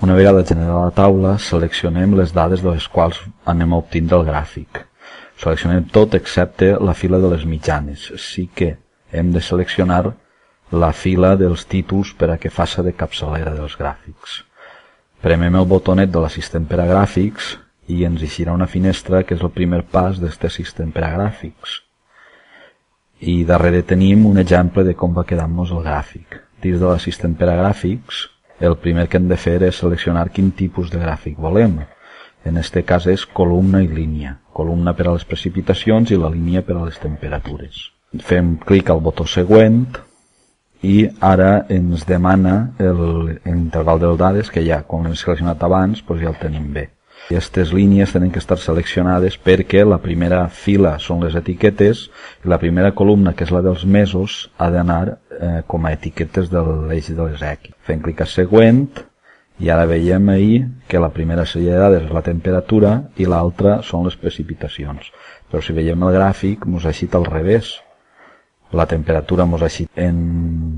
Una vegada generada la taula, seleccionem les dades de les quals anem a obtindre el gràfic. Seleccionem tot excepte la fila de les mitjanes. Sí que hem de seleccionar la fila dels títols per a que faci de capçalera dels gràfics. Premem el botonet de l'assistent per a gràfics i ens eixirà una finestra que és el primer pas d'aquest assistent per a gràfics. I darrere tenim un exemple de com va quedar-nos el gràfic. Dins de l'assistent per a gràfics, el primer que hem de fer és seleccionar quin tipus de gràfic volem. En aquest cas és columna i línia. Columna per a les precipitacions i la línia per a les temperatures. Fem clic al botó següent i ara ens demana l'interval de dades que ja, com l'hem seleccionat abans, doncs ja el tenim bé. Aquestes línies tenen que estar seleccionades perquè la primera fila són les etiquetes i la primera columna, que és la dels mesos, ha d'anar com a etiquetes de l'eix de les X. Fem clic a següent i ara veiem ahir que la primera sèrie de dades és la temperatura i l'altra són les precipitacions. Però si veiem el gràfic, ens ha eixit al revés. La temperatura ens ha eixit en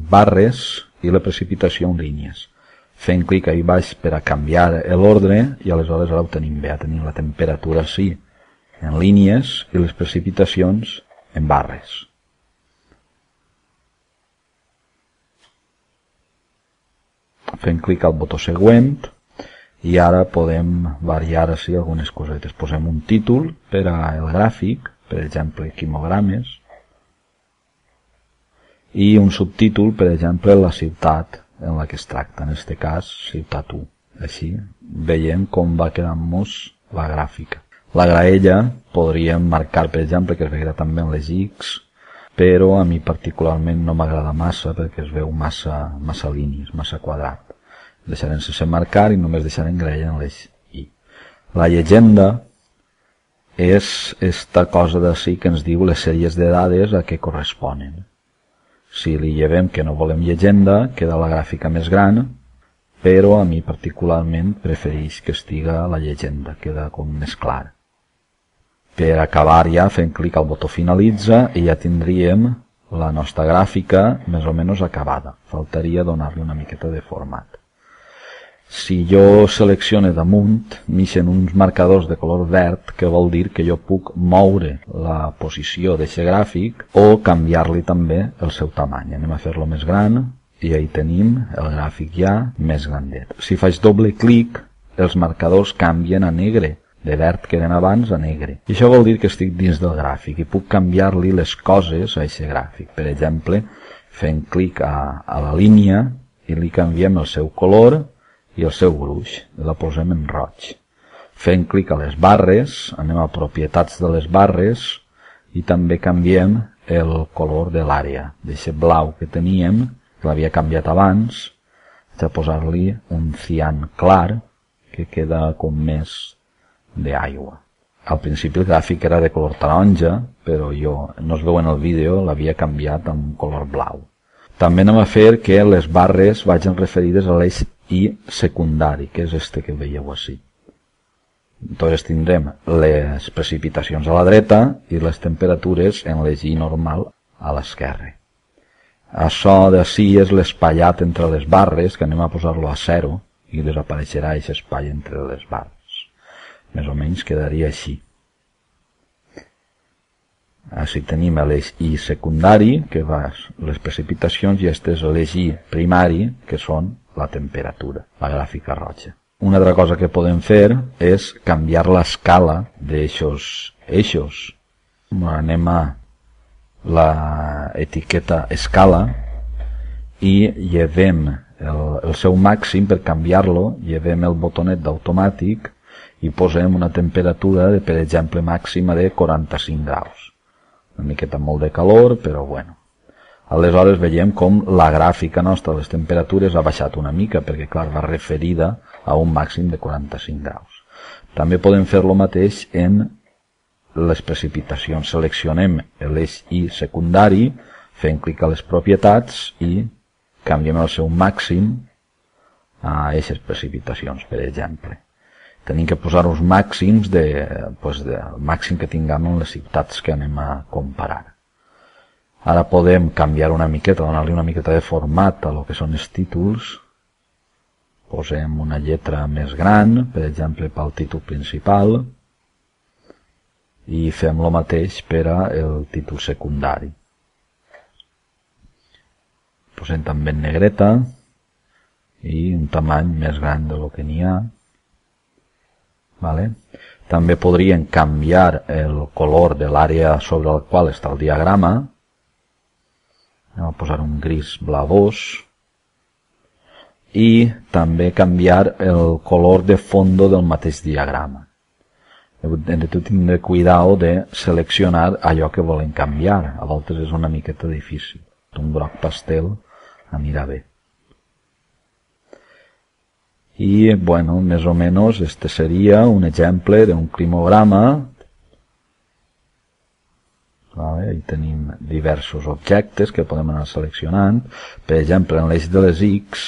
barres i la precipitació en línies. Fem clic ahí baix per a canviar l'ordre i aleshores ara ho tenim bé. Tenim la temperatura sí en línies i les precipitacions en barres. Fem clic al botó següent i ara podem variar així algunes cosetes. Posem un títol per al gràfic, per exemple quimogrames, i un subtítol, per exemple, la ciutat en la que es tracta, en aquest cas, ciutat 1. Així veiem com va quedar-nos la gràfica. La graella podríem marcar, per exemple, que es veurà també en les X, però a mi particularment no m'agrada massa perquè es veu massa línies, massa quadrat. Deixarem sense marcar i només deixarem graella en l'eix I. La llegenda és esta cosa d'ací que ens diu les sèries de dades a què corresponen. Si li llevem que no volem llegenda, queda la gràfica més gran, però a mi particularment prefereix que estiga la llegenda, queda com més clar. Per acabar ja fem clic al botó finalitza i ja tindríem la nostra gràfica més o menys acabada. Faltaria donar-li una miqueta de format. Si jo selecciono damunt, m'ixen uns marcadors de color verd, que vol dir que jo puc moure la posició d'aquest gràfic o canviar-li també el seu tamany. Anem a fer-lo més gran i ahí tenim el gràfic ja més grandet. Si faig doble clic, els marcadors canvien a negre, de verd que eren abans a negre. I això vol dir que estic dins del gràfic i puc canviar-li les coses a aquest gràfic. Per exemple, fent clic a la línia i li canviem el seu color i el seu gruix, la posem en roig. Fem clic a les barres, anem a propietats de les barres i també canviem el color de l'àrea. D'aquest blau que teníem, que l'havia canviat abans, vaig a posar-li un cian clar que queda com més d'aigua. Al principi el gràfic era de color taronja, però jo, no es veu en el vídeo, l'havia canviat amb color blau. També anem a fer que les barres vagin referides a l'eix I secundari, que és este que veieu així. Entonces tindrem les precipitacions a la dreta i les temperatures en l'eix I normal a l'esquerra. Això d'ací és l'espaiat entre les barres, que anem a posar-lo a 0 i desapareixerà aquest espai entre les barres. Més o menys quedaria així. Així tenim l'eix I secundari, que va les precipitacions, i este és l'eix I primari, que són la temperatura, la gràfica roja. Una altra cosa que podem fer és canviar l'escala d'eixos eixos. Anem a l'etiqueta escala i llevem el seu màxim. Per canviar-lo, llevem el botonet d'automàtic i posem una temperatura de, per exemple, màxima de 45 graus. Una miqueta molt de calor, però bueno. Aleshores veiem com la gràfica nostra de les temperatures ha baixat una mica, perquè clar, va referida a un màxim de 45 graus. També podem fer el mateix en les precipitacions. Seleccionem l'eix I secundari, fem clic a les propietats i canviem el seu màxim a aquestes precipitacions, per exemple. Tenim que posar uns màxims del màxim que tinguem en les ciutats que anem a comparar. Ara podem canviar una miqueta, donar-li una miqueta de format a lo que són els títols. posem una lletra més gran, per exemple pel títol principal, i fem el mateix per al títol secundari. Posem també en negreta i un tamany més gran del que n'hi ha. Vale? També podríem canviar el color de l'àrea sobre el qual està el diagrama. Anem a posar un gris blavós. I també canviar el color de fondo del mateix diagrama. Hem de tenir cuidado de seleccionar allò que volem canviar. A vegades és una miqueta difícil. Un groc pastel anirà bé. I, bueno, més o menys, este seria un exemple d'un climograma. Vale, hi tenim diversos objectes que podem anar seleccionant. Per exemple, en l'eix de les X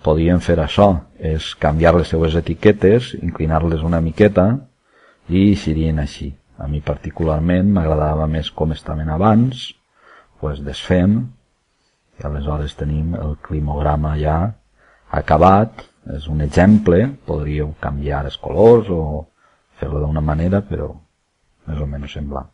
podríem fer això, és canviar les seues etiquetes, inclinar-les una miqueta i serien així. A mi particularment m'agradava més com estaven abans, doncs desfem i aleshores tenim el climograma ja acabat. És un exemple, podríeu canviar els colors o fer-lo d'una manera, però més o menys semblant.